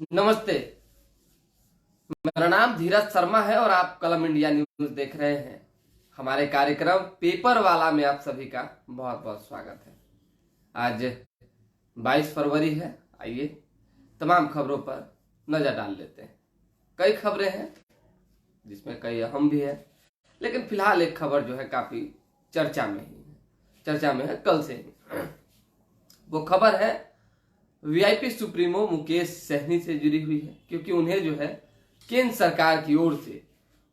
नमस्ते। मेरा नाम धीरज शर्मा है और आप कलम इंडिया न्यूज देख रहे हैं। हमारे कार्यक्रम पेपर वाला में आप सभी का बहुत बहुत स्वागत है। आज 22 फरवरी है। आइए तमाम खबरों पर नजर डाल लेते हैं। कई खबरें हैं जिसमें कई अहम भी है, लेकिन फिलहाल एक खबर जो है काफी चर्चा में है कल से ही। वो खबर है वीआईपी सुप्रीमो मुकेश सहनी से जुड़ी हुई है, क्योंकि उन्हें जो है केंद्र सरकार की ओर से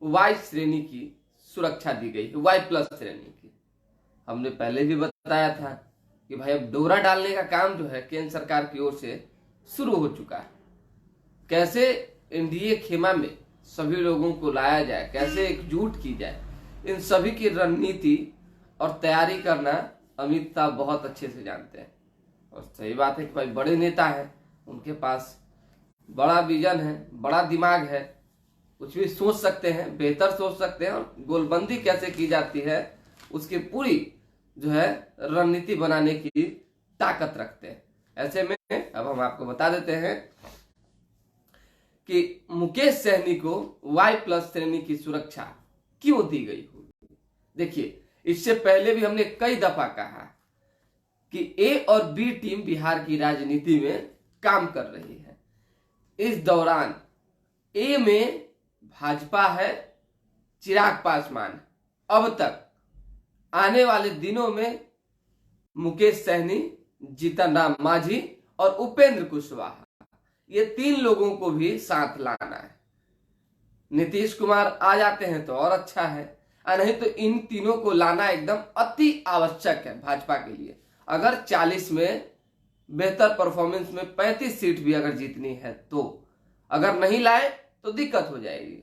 वाई श्रेणी की सुरक्षा दी गई है, वाई प्लस श्रेणी की। हमने पहले भी बताया था कि भाई अब डोरा डालने का काम जो है केंद्र सरकार की ओर से शुरू हो चुका है। कैसे एनडीए खेमा में सभी लोगों को लाया जाए, कैसे एकजुट की जाए, इन सभी की रणनीति और तैयारी करना अमित शाह बहुत अच्छे से जानते हैं। और सही बात है कि भाई बड़े नेता हैं, उनके पास बड़ा विजन है, बड़ा दिमाग है, कुछ भी सोच सकते हैं, बेहतर सोच सकते हैं और गोलबंदी कैसे की जाती है उसकी पूरी जो है रणनीति बनाने की ताकत रखते हैं। ऐसे में अब हम आपको बता देते हैं कि मुकेश सहनी को वाई प्लस श्रेणी की सुरक्षा क्यों दी गई होगी। देखिए, इससे पहले भी हमने कई दफा कहा कि ए और बी टीम बिहार की राजनीति में काम कर रही है। इस दौरान ए में भाजपा है, चिराग पासवान। अब तक आने वाले दिनों में मुकेश सहनी, जीतन राम मांझी और उपेंद्र कुशवाहा, ये तीन लोगों को भी साथ लाना है। नीतीश कुमार आ जाते हैं तो और अच्छा है, नहीं तो इन तीनों को लाना एकदम अति आवश्यक है भाजपा के लिए। अगर 40 में बेहतर परफॉर्मेंस में 35 सीट भी अगर जीतनी है तो अगर नहीं लाए तो दिक्कत हो जाएगी।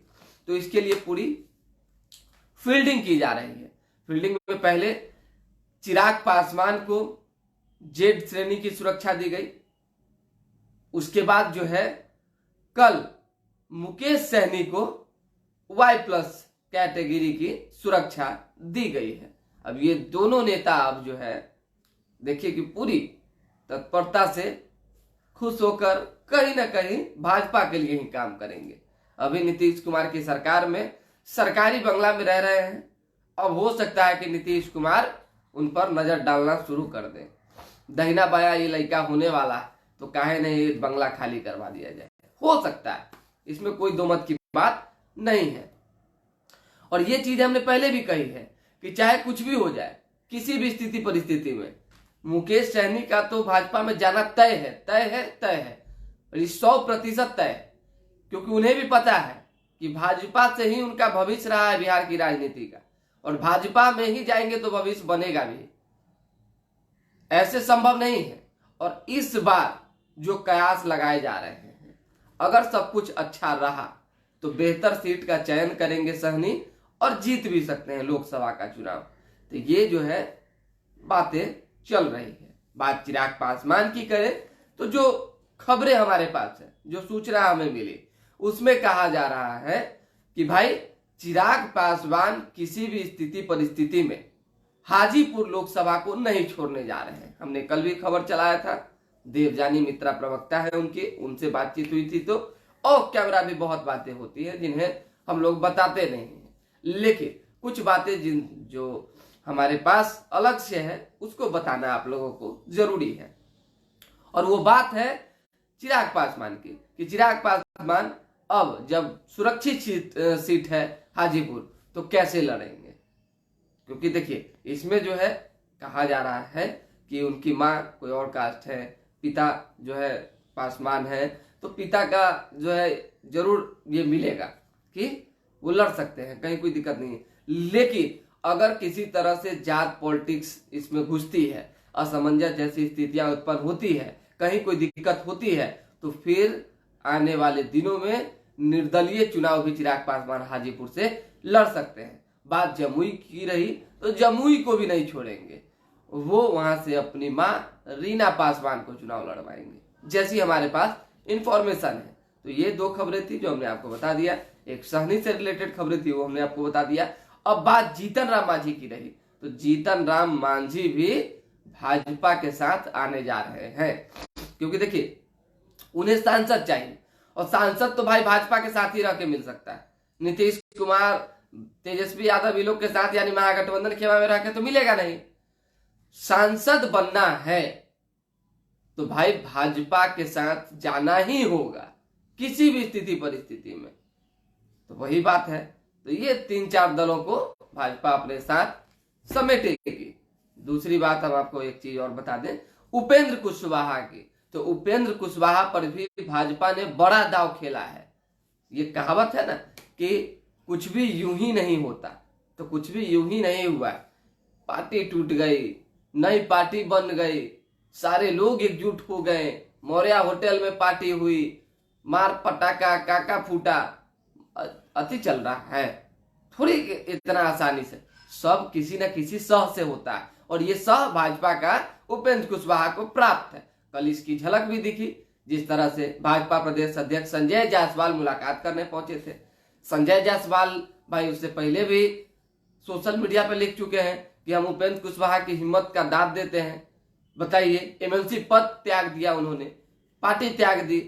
तो इसके लिए पूरी फील्डिंग की जा रही है। फील्डिंग में पहले चिराग पासवान को जेड श्रेणी की सुरक्षा दी गई। उसके बाद जो है कल मुकेश सहनी को वाई प्लस कैटेगरी की सुरक्षा दी गई है। अब ये दोनों नेता अब जो है देखिए कि पूरी तत्परता से खुश होकर कहीं ना कहीं भाजपा के लिए ही काम करेंगे। अभी नीतीश कुमार की सरकार में सरकारी बंगला में रह रहे हैं। अब हो सकता है कि नीतीश कुमार उन पर नजर डालना शुरू कर दें। दहिना बाया ये लड़का होने वाला है तो काहे नहीं ये बंगला खाली करवा दिया जाए, हो सकता है, इसमें कोई दो मत की बात नहीं है। और ये चीज हमने पहले भी कही है कि चाहे कुछ भी हो जाए, किसी भी स्थिति परिस्थिति में मुकेश सहनी का तो भाजपा में जाना तय है 100% तय है। क्योंकि उन्हें भी पता है कि भाजपा से ही उनका भविष्य रहा है बिहार की राजनीति का, और भाजपा में ही जाएंगे तो भविष्य बनेगा भी, ऐसे संभव नहीं है। और इस बार जो कयास लगाए जा रहे हैं, अगर सब कुछ अच्छा रहा तो बेहतर सीट का चयन करेंगे सहनी और जीत भी सकते हैं लोकसभा का चुनाव। तो ये जो है बातें चल रही है। बात चिराग पासवान की करें तो जो खबरें हमारे पास है, जो सूचना हमें मिली, उसमें कहा जा रहा है कि भाई चिराग पासवान किसी भी स्थिति परिस्थिति में हाजीपुर लोकसभा को नहीं छोड़ने जा रहे हैं। हमने कल भी खबर चलाया था, देवजानी मित्रा प्रवक्ता है उनकी, उनसे बातचीत हुई थी। तो ऑफ कैमरा भी बहुत बातें होती है जिन्हें हम लोग बताते नहीं हैं, लेकिन कुछ बातें जो हमारे पास अलग से है उसको बताना आप लोगों को जरूरी है। और वो बात है चिराग पासवान की कि चिराग पासवान अब जब सुरक्षित सीट है हाजीपुर तो कैसे लड़ेंगे। क्योंकि देखिए इसमें जो है कहा जा रहा है कि उनकी माँ कोई और कास्ट है, पिता जो है पासवान है, तो पिता का जो है जरूर ये मिलेगा कि वो लड़ सकते हैं, कहीं कोई दिक्कत नहीं है। लेकिन अगर किसी तरह से जात पॉलिटिक्स इसमें घुसती है, असमंजस जैसी स्थितियां उत्पन्न होती है, कहीं कोई दिक्कत होती है, तो फिर आने वाले दिनों में निर्दलीय चुनाव भी चिराग पासवान हाजीपुर से लड़ सकते हैं। बात जमुई की रही तो जमुई को भी नहीं छोड़ेंगे, वो वहां से अपनी मां रीना पासवान को चुनाव लड़वाएंगे, जैसी हमारे पास इंफॉर्मेशन है। तो ये दो खबरें थी जो हमने आपको बता दिया। एक सहनी से रिलेटेड खबरें थी वो हमने आपको बता दिया। अब बात जीतन राम मांझी की रही तो जीतन राम मांझी भी भाजपा के साथ आने जा रहे हैं, क्योंकि देखिए उन्हें सांसद चाहिए। और सांसद तो भाई भाजपा के साथ ही रह के मिल सकता है। नीतीश कुमार, तेजस्वी यादव ये लोग के साथ यानी महागठबंधन खेमा में रह के तो मिलेगा नहीं। सांसद बनना है तो भाई भाजपा के साथ जाना ही होगा किसी भी स्थिति परिस्थिति में। तो वही बात है। तो ये 3-4 दलों को भाजपा अपने साथ समेटेगी। दूसरी बात हम आपको एक चीज और बता दें, उपेंद्र कुशवाहा की। तो उपेंद्र कुशवाहा पर भी भाजपा ने बड़ा दांव खेला है। ये कहावत है ना कि कुछ भी यूं ही नहीं होता, तो कुछ भी यूं ही नहीं हुआ। पार्टी टूट गई, नई पार्टी बन गई, सारे लोग एकजुट हो गए, मौर्या होटल में पार्टी हुई, मार पटाखा काका फूटा, अति चल रहा है। थोड़ी इतना आसानी से सब किसी न किसी सह से होता है, और ये सह भाजपा का उपेंद्र कुशवाहा को प्राप्त है। कल इसकी झलक भी दिखी, जिस तरह से भाजपा प्रदेश अध्यक्ष संजय जायसवाल मुलाकात करने पहुंचे थे। संजय जायसवाल भाई उससे पहले भी सोशल मीडिया पर लिख चुके हैं कि हम उपेंद्र कुशवाहा की हिम्मत का दाद देते हैं। बताइए, एमएलसी पद त्याग दिया उन्होंने, पार्टी त्याग दी।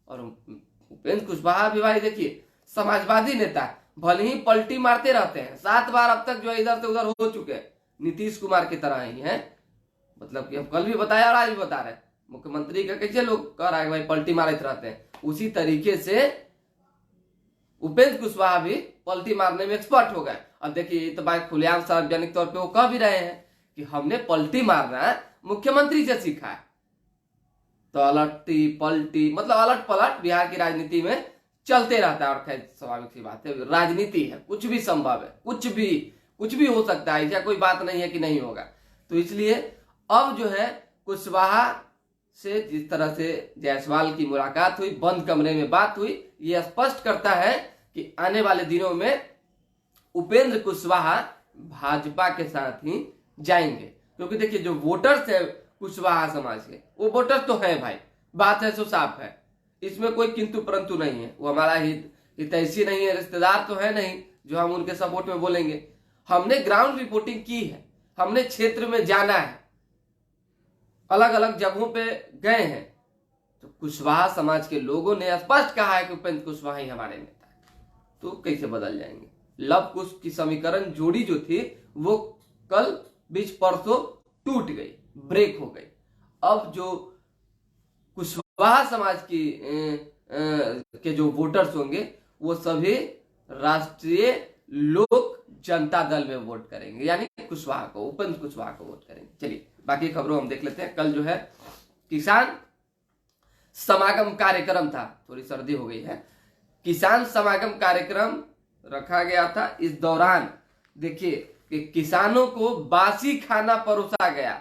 और उपेंद्र कुशवाहा भी भाई देखिए समाजवादी नेता, भले ही पलटी मारते रहते हैं, 7 बार अब तक जो इधर से उधर हो चुके हैं, नीतीश कुमार की तरह ही है। मतलब कि हम कल भी बताया और आज भी बता रहे हैं, मुख्यमंत्री का कैसे लोग कह रहा है भाई पलटी मारते रहते हैं, उसी तरीके से उपेंद्र कुशवाहा भी पलटी मारने में एक्सपर्ट हो गए। अब देखिए ये तो भाई खुलेआम सार्वजनिक तौर पे वो कह भी रहे हैं कि हमने पलटी मारना मुख्यमंत्री से सीखा है। तो अलटी पलटी मतलब अलट पलट बिहार की राजनीति में चलते रहता है। और खैर स्वाभाविक सी बात है, राजनीति है, कुछ भी संभव है, कुछ भी हो सकता है, ऐसा कोई बात नहीं है कि नहीं होगा। तो इसलिए अब जो है कुशवाहा से जिस तरह से जायसवाल की मुलाकात हुई, बंद कमरे में बात हुई, यह स्पष्ट करता है कि आने वाले दिनों में उपेंद्र कुशवाहा भाजपा के साथ ही जाएंगे। क्योंकि देखिए जो वोटर्स है कुशवाहा समाज के, वो वोटर्स तो है भाई, बात है सो साफ है, इसमें कोई किंतु परंतु नहीं है। वो हमारा हितैषी नहीं है, रिश्तेदार तो है नहीं जो हम उनके सपोर्ट में बोलेंगे। हमने ग्राउंड रिपोर्टिंग की है, हमने क्षेत्र में जाना है, अलग अलग जगहों पे गए हैं। तो कुशवाहा समाज के लोगों ने स्पष्ट कहा है कि उपेंद्र कुशवाहा ही हमारे नेता है। तो कैसे बदल जाएंगे? लव कुश की समीकरण जोड़ी जो थी वो कल बीच परसों टूट गई, ब्रेक हो गई। अब जो कुशवाहा समाज की के जो वोटर्स होंगे वो सभी राष्ट्रीय लोक जनता दल में वोट करेंगे, यानी कुशवाहा को, उपेंद्र कुशवाहा को वोट करेंगे। चलिए बाकी खबरों हम देख लेते हैं। कल जो है किसान समागम कार्यक्रम था, थोड़ी सर्दी हो गई है, किसान समागम कार्यक्रम रखा गया था। इस दौरान देखिए कि किसानों को बासी खाना परोसा गया।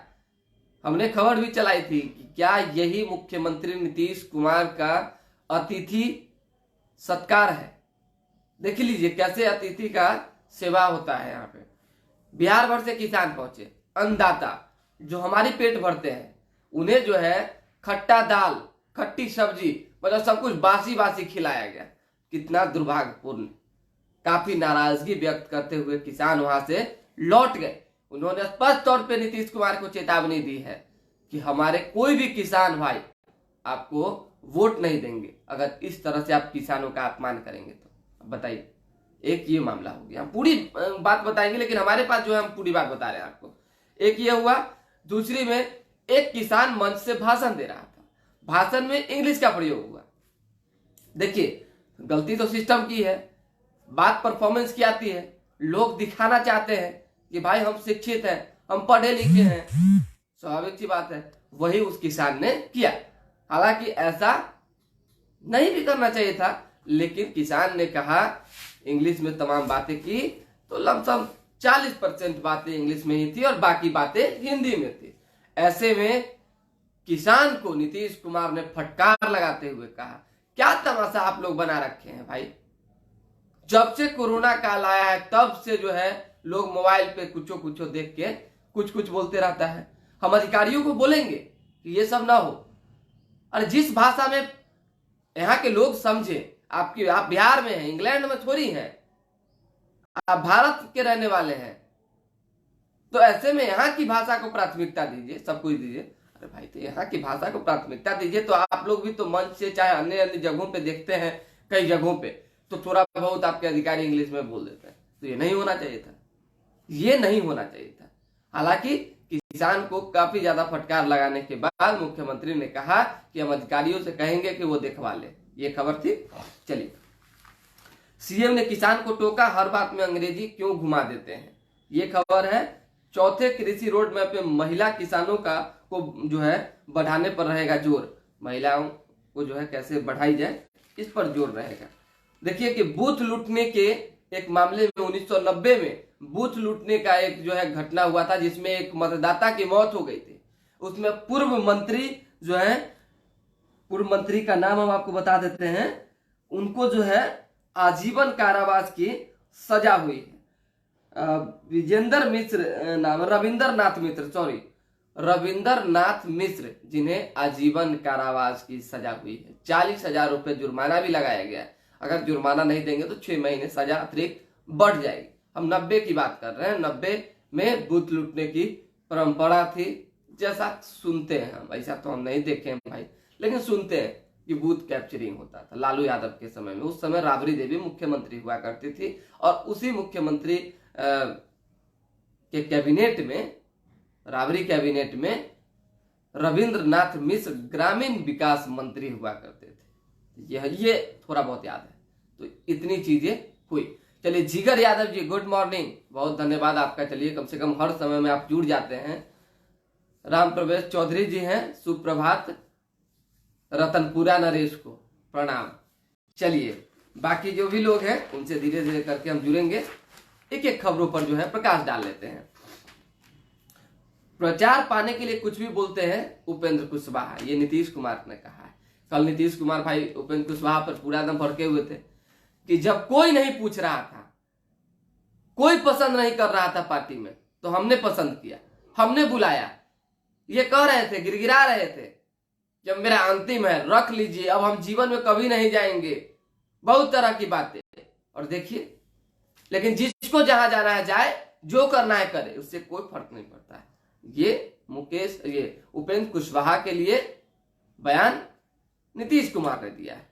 हमने खबर भी चलाई थी कि क्या यही मुख्यमंत्री नीतीश कुमार का अतिथि सत्कार है। देख लीजिए कैसे अतिथि का सेवा होता है। यहाँ पे बिहार भर से किसान पहुंचे, अन्नदाता जो हमारी पेट भरते हैं, उन्हें जो है खट्टा दाल, खट्टी सब्जी, मतलब सब कुछ बासी बासी खिलाया गया। कितना दुर्भाग्यपूर्ण। काफी नाराजगी व्यक्त करते हुए किसान वहां से लौट गए। उन्होंने स्पष्ट तौर पे नीतीश कुमार को चेतावनी दी है कि हमारे कोई भी किसान भाई आपको वोट नहीं देंगे अगर इस तरह से आप किसानों का अपमान करेंगे। तो बताइए, एक ये मामला हो गया, हम पूरी बात बताएंगे, लेकिन हमारे पास जो है हम पूरी बात बता रहे हैं आपको। एक ये हुआ, दूसरी में एक किसान मंच से भाषण दे रहा था, भाषण में इंग्लिश का प्रयोग हुआ। देखिए गलती तो सिस्टम की है, बात परफॉर्मेंस की आती है, लोग दिखाना चाहते हैं कि भाई हम शिक्षित हैं, हम पढ़े लिखे हैं, स्वाभाविक सी बात है। वही उस किसान ने किया। हालांकि ऐसा नहीं भी करना चाहिए था, लेकिन किसान ने कहा, इंग्लिश में तमाम बातें की, तो लमसम 40% बातें इंग्लिश में ही थी और बाकी बातें हिंदी में थी। ऐसे में किसान को नीतीश कुमार ने फटकार लगाते हुए कहा, क्या तमाशा आप लोग बना रखे हैं भाई। जब से कोरोना काल आया है तब से जो है लोग मोबाइल पे कुछ देख के कुछ बोलते रहता है। हम अधिकारियों को बोलेंगे कि ये सब ना हो। और जिस भाषा में यहाँ के लोग समझे, आप बिहार में हैं, इंग्लैंड में थोड़ी हैं, आप भारत के रहने वाले हैं, तो ऐसे में यहाँ की भाषा को प्राथमिकता दीजिए, सब कुछ दीजिए। अरे भाई, तो यहाँ की भाषा को प्राथमिकता दीजिए। तो आप लोग भी तो मंच से चाहे अन्य अन्य जगहों पे देखते हैं, कई जगहों पे तो थोड़ा बहुत आपके अधिकारी इंग्लिश में बोल देते हैं। तो ये नहीं होना चाहिए था, ये नहीं होना चाहिए था। हालांकि किसान को काफी ज्यादा फटकार लगाने के बाद मुख्यमंत्री ने कहा कि हम अधिकारियों से कहेंगे कि वो देखवा ले। ये खबर थी। चलिए, सीएम ने किसान को टोका, हर बात में अंग्रेजी क्यों घुमा देते हैं। ये खबर है। चौथे कृषि रोड मैप में महिला किसानों को जो है बढ़ाने पर रहेगा जोर। महिलाओं को जो है कैसे बढ़ाई जाए, इस पर जोर रहेगा। देखिए कि बूथ लूटने के एक मामले में 1990 में बूथ लूटने का एक जो है घटना हुआ था, जिसमें एक मतदाता की मौत हो गई थी। उसमें पूर्व मंत्री जो है, पूर्व मंत्री का नाम हम आपको बता देते हैं, उनको जो है आजीवन कारावास की सजा हुई है। विजेंद्र मिश्र नाम, रविंदर नाथ मिश्र, जिन्हें आजीवन कारावास की सजा हुई है। 40,000 रुपए जुर्माना भी लगाया गया है। अगर जुर्माना नहीं देंगे तो 6 महीने सजा अतिरिक्त बढ़ जाएगी। हम 90 की बात कर रहे हैं। 90 में बूथ लूटने की परंपरा थी, जैसा सुनते हैं हम। ऐसा तो हम नहीं देखे हैं भाई, लेकिन सुनते हैं कि बूथ कैप्चरिंग होता था लालू यादव के समय में। उस समय राबड़ी देवी मुख्यमंत्री हुआ करती थी और उसी मुख्यमंत्री के कैबिनेट में, राबड़ी कैबिनेट में रविंद्र नाथ मिश्र ग्रामीण विकास मंत्री हुआ करते थे। ये थोड़ा बहुत याद है। तो इतनी चीजें हुई। चलिए, जिगर यादव जी, गुड मॉर्निंग, बहुत धन्यवाद आपका। चलिए, कम से कम हर समय में आप जुड़ जाते हैं। राम प्रवेश चौधरी जी हैं, सुप्रभात। रतनपुरा नरेश को प्रणाम। चलिए, बाकी जो भी लोग हैं उनसे धीरे धीरे करके हम जुड़ेंगे। एक एक खबरों पर जो है प्रकाश डाल लेते हैं। प्रचार पाने के लिए कुछ भी बोलते हैं उपेंद्र कुशवाहा, ये नीतीश कुमार ने कहा है। कल नीतीश कुमार भाई उपेंद्र कुशवाहा पर पूरा एकदम भड़के हुए थे कि जब कोई नहीं पूछ रहा था, कोई पसंद नहीं कर रहा था पार्टी में, तो हमने पसंद किया, हमने बुलाया। ये कह रहे थे, गिड़गिड़ा रहे थे कि अब मेरा अंतिम है, रख लीजिए, अब हम जीवन में कभी नहीं जाएंगे, बहुत तरह की बातें। और देखिए, लेकिन जिसको जहां जाना है जाए, जो करना है करे, उससे कोई फर्क नहीं पड़ता है। ये उपेंद्र कुशवाहा के लिए बयान नीतीश कुमार ने दिया है।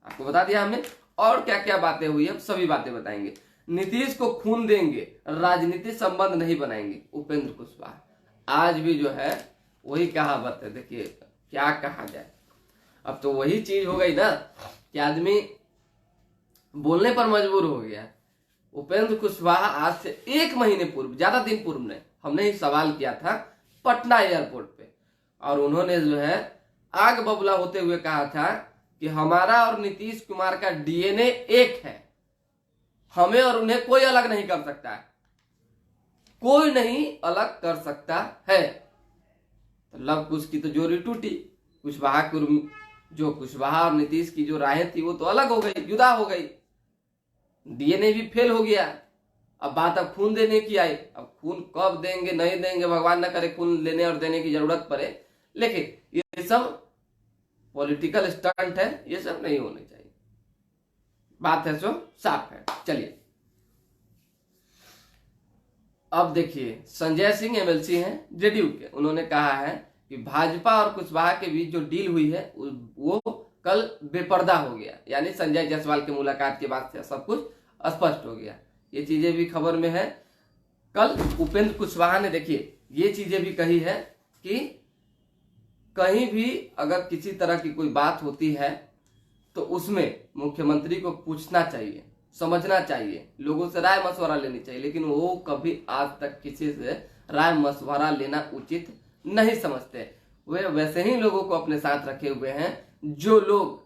आपको बता दिया हमने। और क्या क्या बातें हुई है, सभी बातें बताएंगे। नीतीश को खून देंगे, राजनीतिक संबंध नहीं बनाएंगे, उपेंद्र कुशवाहा। आज भी जो है वही कहावत है। देखिए क्या कहा जाए, अब तो वही चीज हो गई ना कि आदमी बोलने पर मजबूर हो गया। उपेंद्र कुशवाहा आज से 1 महीने पूर्व, ज्यादा दिन पूर्व नहीं, हमने ही सवाल किया था पटना एयरपोर्ट पे, और उन्होंने जो है आग बबूला होते हुए कहा था कि हमारा और नीतीश कुमार का डीएनए एक है, हमें और उन्हें कोई अलग नहीं कर सकता है, कोई नहीं अलग कर सकता है। तो लव कुश की तो जोड़ी टूटी। कुशवाहा और नीतीश की जो राहें थी वो तो अलग हो गई, जुदा हो गई, डीएनए भी फेल हो गया। अब बात अब खून देने की आई। अब खून कब देंगे नहीं देंगे, भगवान न करे खून लेने और देने की जरूरत पड़े, लेकिन ये सब पॉलिटिकल स्टंट है, ये सब नहीं होने चाहिए। बात है सो साफ है। चलिए, अब देखिए, संजय सिंह एमएलसी हैं जेडीयू के, उन्होंने कहा है कि भाजपा और कुशवाहा के बीच जो डील हुई है वो कल बेपर्दा हो गया। यानी संजय जायसवाल की मुलाकात के बाद से सब कुछ स्पष्ट हो गया। ये चीजें भी खबर में है। कल उपेंद्र कुशवाहा ने, देखिए, ये चीजें भी कही है कि कहीं भी अगर किसी तरह की कोई बात होती है तो उसमें मुख्यमंत्री को पूछना चाहिए, समझना चाहिए, लोगों से राय मशवरा लेनी चाहिए, लेकिन वो कभी आज तक किसी से राय मशवरा लेना उचित नहीं समझते। वे वैसे ही लोगों को अपने साथ रखे हुए हैं जो लोग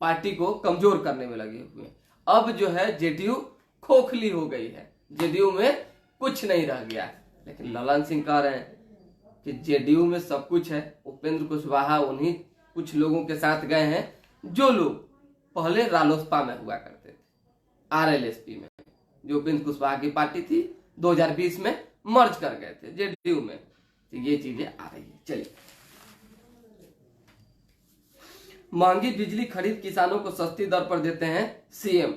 पार्टी को कमजोर करने में लगे हुए हैं। अब जो है जेडीयू खोखली हो गई है, जेडीयू में कुछ नहीं रह गया। लेकिन ललन सिंह कह रहे हैं कि जेडीयू में सब कुछ है। उपेंद्र कुशवाहा उन्हीं कुछ लोगों के साथ गए हैं जो लोग पहले रालोसपा में हुआ करते थे, आरएलएसपी में, जो उपेंद्र कुशवाहा की पार्टी थी, 2020 में मर्ज कर गए थे जेडीयू में। तो ये चीजें आ रही है। चलिए, महंगी बिजली खरीद किसानों को सस्ती दर पर देते हैं सीएम।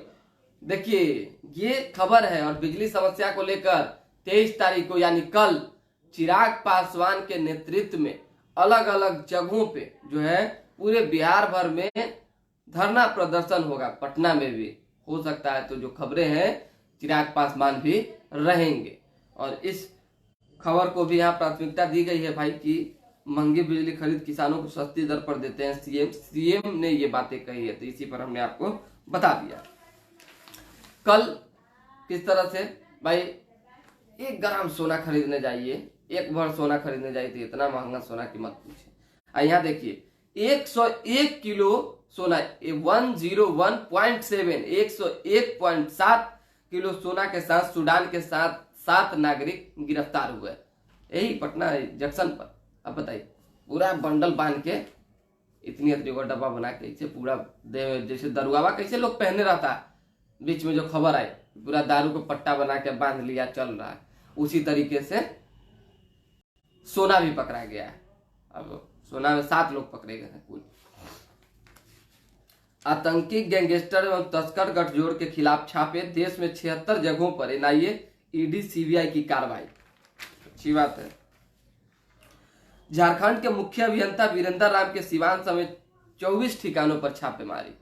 देखिए, ये खबर है। और बिजली समस्या को लेकर 23 तारीख को यानी कल चिराग पासवान के नेतृत्व में अलग अलग जगहों पे जो है पूरे बिहार भर में धरना प्रदर्शन होगा। पटना में भी हो सकता है, तो जो खबरें हैं चिराग पासवान भी रहेंगे। और इस खबर को भी यहाँ प्राथमिकता दी गई है भाई कि महंगी बिजली खरीद किसानों को सस्ती दर पर देते हैं सीएम ने ये बातें कही है, तो इसी पर हमने आपको बता दिया। कल किस तरह से भाई 1 ग्राम सोना खरीदने जाइए, 1 भर सोना खरीदने जाइए तो इतना महंगा सोना की मत पूछे। यहाँ देखिए 101 किलो सोना 101.7 101.7 किलो सोना के साथ सूडान के साथ 7 नागरिक गिरफ्तार हुए, यही पटना जंक्शन पर। अब बताइए, पूरा बंडल बांध के इतनी को डब्बा बना के इसे पूरा जैसे दरुआवा कैसे लोग पहने रहता है, बीच में जो खबर आई पूरा दारू को पट्टा बना के बांध लिया चल रहा है, उसी तरीके से सोना भी पकड़ा गया है। अब सोना में 7 लोग पकड़े गए हैं कुल। आतंकी गैंगस्टर एवं तस्कर गठजोड़ के खिलाफ छापे, देश में 76 जगहों पर एनआईए ईडी सीबीआई की कार्रवाई, अच्छी बात है। झारखंड के मुख्य अभियंता वीरेंद्र राम के सिवान समेत 24 ठिकानों पर छापेमारी,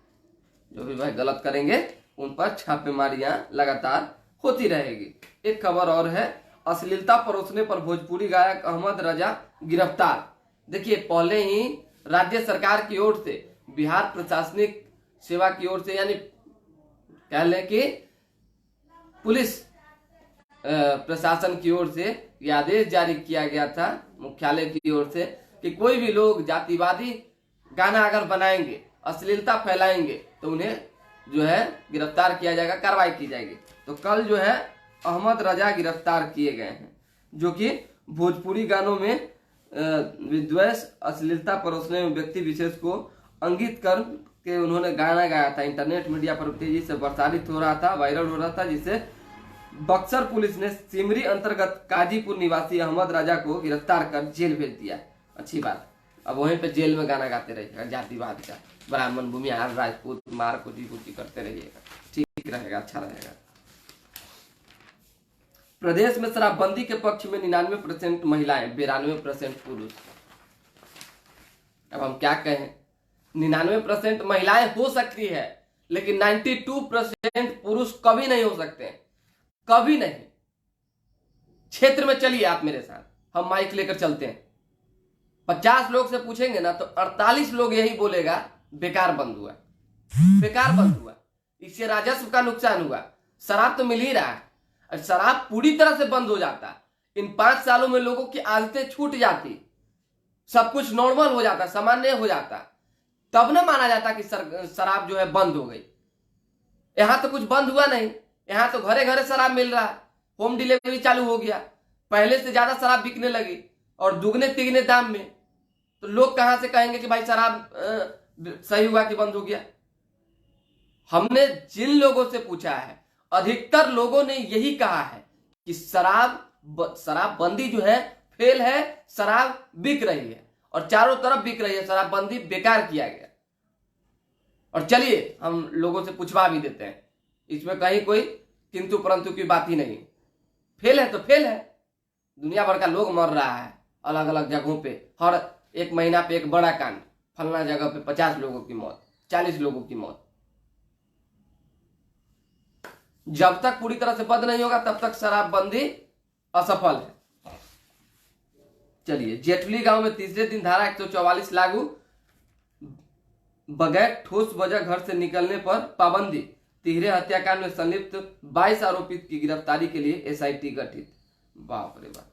जो भी भाई गलत करेंगे उन पर छापेमारियां लगातार होती रहेगी। एक खबर और है, अश्लीलता परोसने पर भोजपुरी गायक अहमद रजा गिरफ्तार। देखिए पहले ही राज्य सरकार की ओर से, बिहार प्रशासनिक सेवा की ओर से, यानी कह लें कि पुलिस प्रशासन की ओर से यह आदेश जारी किया गया था मुख्यालय की ओर से कि कोई भी लोग जातिवादी गाना अगर बनाएंगे, अश्लीलता फैलाएंगे तो उन्हें जो है गिरफ्तार किया जाएगा, कार्रवाई की जाएगी। तो कल जो है अहमद रजा गिरफ्तार किए गए हैं, जो कि भोजपुरी गानों में विद्वेष अश्लीलता परोसने में व्यक्ति विशेष को अंकित कर के उन्होंने गाना गाया था। इंटरनेट मीडिया पर तेजी से प्रसारित हो रहा था, वायरल हो रहा था, जिसे बक्सर पुलिस ने सिमरी अंतर्गत काजीपुर निवासी अहमद राजा को गिरफ्तार कर जेल भेज दिया। अच्छी बात, अब वहीं पे जेल में गाना गाते रहिएगा जातिवाद का, ब्राह्मण भूमिहार राजपूत मार कुटी करते रहिएगा, ठीक रहेगा, अच्छा रहेगा। प्रदेश में शराबबंदी के पक्ष में 99% महिलाएं, 92% पुरुष। अब हम क्या कहें, 99% महिलाएं हो सकती है, लेकिन 92% पुरुष कभी नहीं हो सकते हैं, कभी नहीं। क्षेत्र में चलिए आप मेरे साथ, हम माइक लेकर चलते हैं। 50 लोग से पूछेंगे ना तो 48 लोग यही बोलेगा बेकार बंद हुआ, बेकार बंद हुआ, इससे राजस्व का नुकसान हुआ। शराब तो मिल ही रहा है, और शराब पूरी तरह से बंद हो जाता, इन 5 सालों में लोगों की आदतें छूट जाती, सब कुछ नॉर्मल हो जाता, सामान्य हो जाता, तब ना माना जाता कि शराब जो है बंद हो गई। यहां तो कुछ बंद हुआ नहीं, यहां तो घरे घरे शराब मिल रहा है, होम डिलीवरी चालू हो गया, पहले से ज्यादा शराब बिकने लगी और दुगने तिगने दाम में। तो लोग कहां से कहेंगे कि भाई शराब सही हुआ कि बंद हो गया। हमने जिन लोगों से पूछा है, अधिकतर लोगों ने यही कहा है कि शराबबंदी जो है फेल है, शराब बिक रही है और चारों तरफ बिक रही है, शराबबंदी बेकार किया गया। और चलिए हम लोगों से पूछवा भी देते हैं, इसमें कहीं कोई किंतु परंतु की बात ही नहीं। फेल है तो फेल है, दुनिया भर का लोग मर रहा है अलग अलग जगहों पे, हर 1 महीना पे एक बड़ा कांड, फलना जगह पे 50 लोगों की मौत, 40 लोगों की मौत। जब तक पूरी तरह से बंद नहीं होगा तब तक शराबबंदी असफल है। चलिए, जेठली गांव में तीसरे दिन धारा 144 लागू, बगैर ठोस वजह घर से निकलने पर पाबंदी। तिहरे हत्याकांड में संलिप्त 22 आरोपित की गिरफ्तारी के लिए एसआईटी गठित। बाप रे बाप,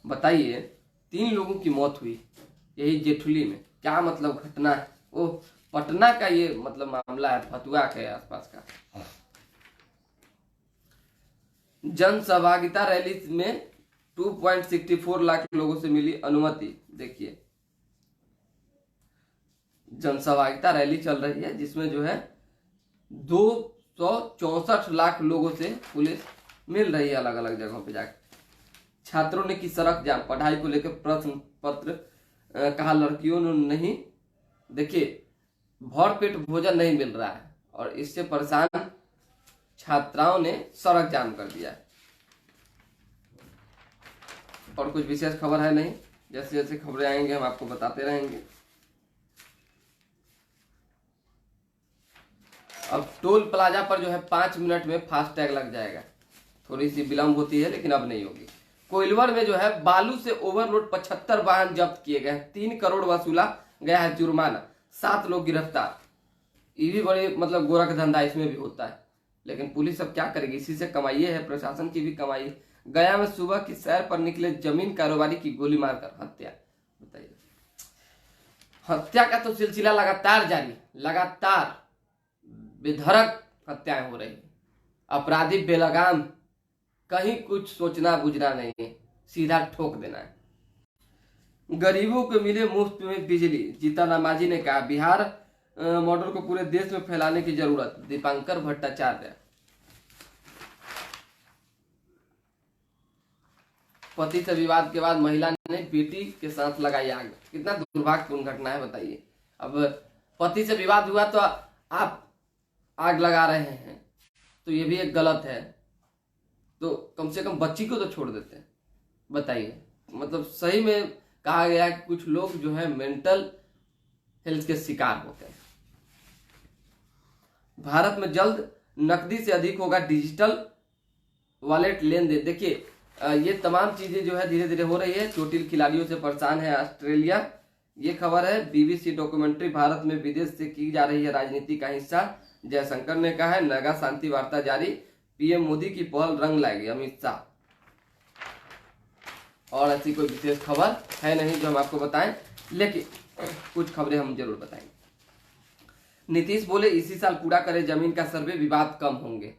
बताइए 3 लोगों की मौत हुई यही जेठुली में, क्या मतलब घटना है। वो पटना का ये मतलब मामला है, फतुआ के आसपास का। जन सहभागिता रैली में 2.64 लाख लोगों से मिली अनुमति। देखिए जन सहभागिता रैली चल रही है जिसमें जो है 264 लाख लोगों से पुलिस मिल रही है अलग अलग जगहों पे जाकर। छात्रों ने की सड़क जाम, पढ़ाई को लेकर प्रश्न पत्र, कहा लड़कियों ने नहीं। देखिए भरपेट भोजन नहीं मिल रहा है और इससे परेशान छात्राओं ने सड़क जाम कर दिया। और कुछ विशेष खबर है नहीं, जैसे जैसे खबरें आएंगे हम आपको बताते रहेंगे। अब टोल प्लाजा पर जो है 5 मिनट में फास्ट टैग लग जाएगा। थोड़ी सी विलंब होती है लेकिन अब नहीं होगी। कोइलवर में जो है बालू से ओवरलोड 75 वाहन जब्त किए गए, 3 करोड़ वसूला गया है जुर्माना, 7 लोग गिरफ्तार। ये भी बड़े मतलब गोरख धंधा इसमें भी होता है, लेकिन पुलिस अब क्या करेगी, इसी से कमाई है, प्रशासन की भी कमाई है। गया में सुबह की सैर पर निकले जमीन कारोबारी की गोली मारकर हत्या। बताइए, हत्या का तो सिलसिला लगातार जारी, लगातार बेधड़क हत्याएं हो रही, अपराधी बेलगाम, कहीं कुछ सोचना बुझना नहीं है, सीधा ठोक देना है। गरीबों को मिले मुफ्त में बिजली, जीतन रामांझी ने कहा बिहार मॉडल को पूरे देश में फैलाने की जरूरत, दीपांकर भट्टाचार्य। पति से विवाद के बाद महिला ने बेटी के साथ लगाई आग, कितना दुर्भाग्यपूर्ण घटना है बताइए। अब पति से विवाद हुआ तो आप आग लगा रहे हैं तो ये भी एक गलत है, तो कम से कम बच्ची को तो छोड़ देते हैं। बताइए, मतलब सही में कहा गया कि कुछ लोग जो है मेंटल हेल्थ के शिकार होते हैं। भारत में जल्द नकदी से अधिक होगा डिजिटल वॉलेट लेन देन। देखिए ये तमाम चीजें जो है धीरे धीरे हो रही है। चोटिल खिलाड़ियों से परेशान है ऑस्ट्रेलिया, ये खबर है। बीबीसी डॉक्यूमेंट्री भारत में विदेश से की जा रही है राजनीति का हिस्सा, जयशंकर ने कहा है। नगा शांति वार्ता जारी, पीएम मोदी की पहल रंग लाएगी, अमित शाह। और ऐसी कोई विशेष खबर है नहीं जो हम आपको बताएं, लेकिन कुछ खबरें हम जरूर बताएंगे। नीतीश बोले इसी साल पूरा करे जमीन का सर्वे, विवाद कम होंगे,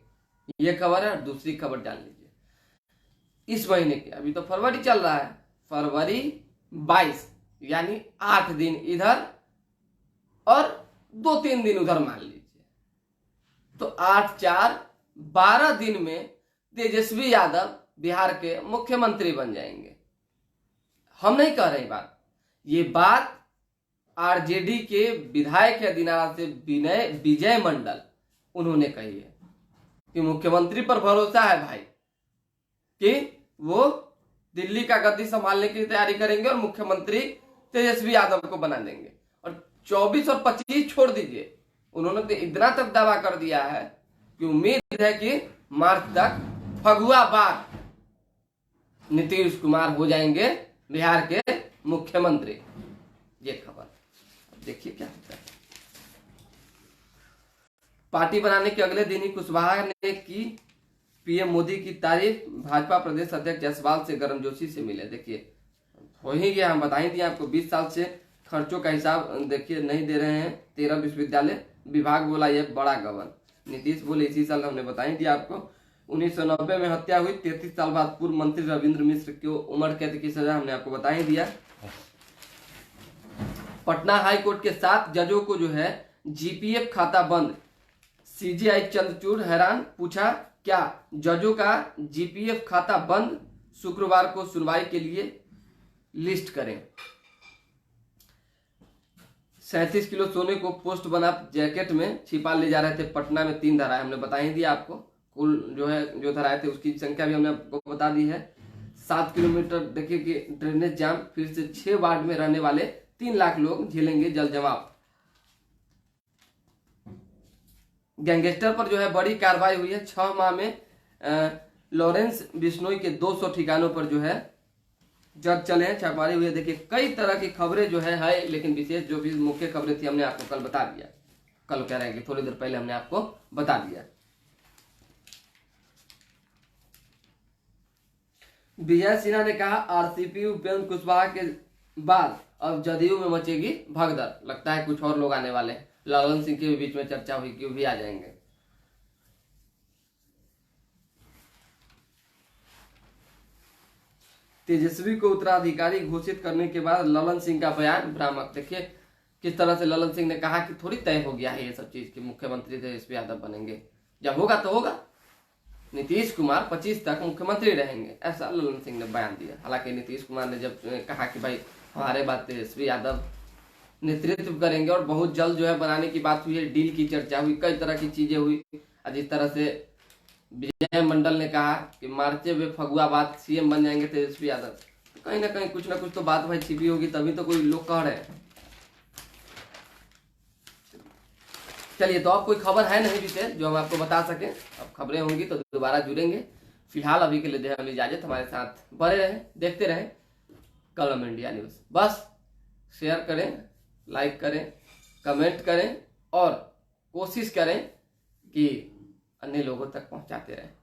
ये खबर है। दूसरी खबर जान लीजिए, इस महीने के, अभी तो फरवरी चल रहा है, फरवरी 22 यानी 8 दिन इधर और 2-3 दिन उधर मान लीजिए, तो 8-4-12 दिन में तेजस्वी यादव बिहार के मुख्यमंत्री बन जाएंगे। हम नहीं कह रहे बात, ये बात आरजेडी के विधायक है दिनारा से विजय मंडल, उन्होंने कही है कि मुख्यमंत्री पर भरोसा है भाई कि वो दिल्ली का गद्दी संभालने की तैयारी करेंगे और मुख्यमंत्री तेजस्वी यादव को बना देंगे। और 24 और 25 छोड़ दीजिए, उन्होंने तो इतना तक दावा कर दिया है कि उम्मीद है कि मार्च तक फगुआ बाद नीतीश कुमार हो जाएंगे बिहार के मुख्यमंत्री। ये खबर देखिए क्या होता है। पार्टी बनाने के अगले दिन ही कुशवाहा ने की पीएम मोदी की तारीफ, भाजपा प्रदेश अध्यक्ष जायसवाल से गर्मजोशी से मिले। देखिए हो ही गया, हम बता ही दिए आपको, 20 साल से खर्चों का हिसाब देखिए नहीं दे रहे हैं 13 विश्वविद्यालय, विभाग बोला ये बड़ा गबन। नीतीश बोले इसी साल, हमने बता ही दिया आपको। 1990 में हत्या हुई, 33 साल बाद पूर्व मंत्री रविंद्र मिश्र को उम्र कैद की सजा, हमने आपको बता ही दिया। पटना हाई कोर्ट के 7 जजों को जो है जीपीएफ खाता बंद, सीजेआई चंद्रचूड़ हैरान, पूछा क्या जजों का जीपीएफ खाता बंद, शुक्रवार को सुनवाई के लिए लिस्ट करें। 37 किलो सोने को पोस्ट बना जैकेट में छिपा ले जा रहे थे, पटना में 3 धराए, हमने बता ही दिया आपको। कुल जो है जो धराए थे उसकी संख्या भी हमने आपको बता दी है। 7 किलोमीटर देखिए कि ड्रेनेज जाम, फिर से 6 वार्ड में रहने वाले 3 लाख लोग झेलेंगे जल जमाव। गैंगस्टर पर जो है बड़ी कार्रवाई हुई है, 6 माह में लॉरेंस बिश्नोई के 200 ठिकानों पर जो है जज चले हैं, छापेमारी हुई है। देखिए कई तरह की खबरें जो है, लेकिन विशेष जो भी मुख्य खबरें थी हमने आपको कल बता दिया, कल कह रहे हैं कि थोड़ी देर पहले हमने आपको बता दिया। विजय सिन्हा ने कहा आरसीपी उपेंद्र कुशवाहा के बाद अब जदयू में मचेगी भगदड़, लगता है कुछ और लोग आने वाले हैं। ललन सिंह के बीच में चर्चा हुई कि वो भी आ जाएंगे। तेजस्वी को उत्तराधिकारी घोषित करने के बाद ललन सिंह का बयान भ्रामक। देखिए किस तरह से ललन सिंह ने कहा कि थोड़ी तय हो गया है ये सब चीज कि मुख्यमंत्री तेजस्वी यादव बनेंगे, जब होगा तो होगा, नीतीश कुमार 25 तक मुख्यमंत्री रहेंगे, ऐसा ललन सिंह ने बयान दिया। हालांकि नीतीश कुमार ने जब कहा कि भाई हमारे बाद तेजस्वी यादव नेतृत्व करेंगे और बहुत जल्द जो है बनाने की बात हुई है, डील की चर्चा हुई, कई तरह की चीजें हुई। जिस तरह से विजय मंडल ने कहा कि मार्चे में फगुआ बाद सीएम बन जाएंगे तेजस्वी यादव, कहीं ना कहीं कुछ ना कुछ तो बात भाई छिपी होगी, तभी तो कोई लोग कह रहे हैं। चलिए, तो अब कोई खबर है नहीं विशेष जो हम आपको बता सकें। अब खबरें होंगी तो दोबारा जुड़ेंगे। फिलहाल अभी के लिए दे हम इजाजत। हमारे साथ बने रहें, देखते रहें कलम इंडिया न्यूज। बस शेयर करें, लाइक करें, कमेंट करें और कोशिश करें कि अन्य लोगों तक पहुंचाते रहें।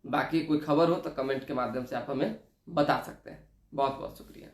बाकी कोई खबर हो तो कमेंट के माध्यम से आप हमें बता सकते हैं। बहुत बहुत शुक्रिया।